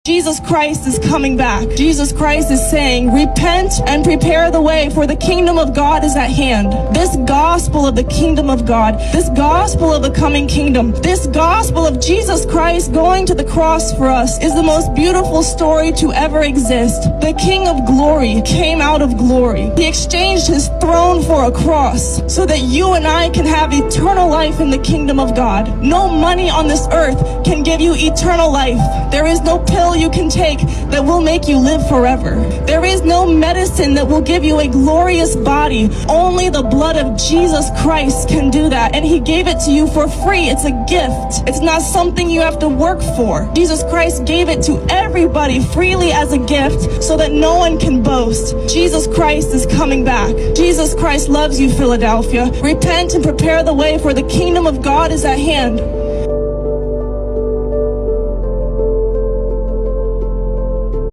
Jesus Christ is coming back. Jesus Christ is saying, repent and prepare the way, for the kingdom of God is at hand. This gospel of the kingdom of God, this gospel of the coming kingdom, this gospel of Jesus Christ going to the cross for us is the most beautiful story to ever exist. The King of glory came out of glory. He exchanged his throne for a cross so that you and I can have eternal life in the kingdom of God. No money on this earth can give you eternal life. There is no pill you can take that will make you live forever. There is no medicine that will give you a glorious body. Only the blood of Jesus Christ can do that, and he gave it to you for free. It's a gift. It's not something you have to work for. Jesus Christ gave it to everybody freely as a gift so that no one can boast. Jesus Christ is coming back. Jesus Christ loves you, Philadelphia. Repent and prepare the way, for the kingdom of God is at hand.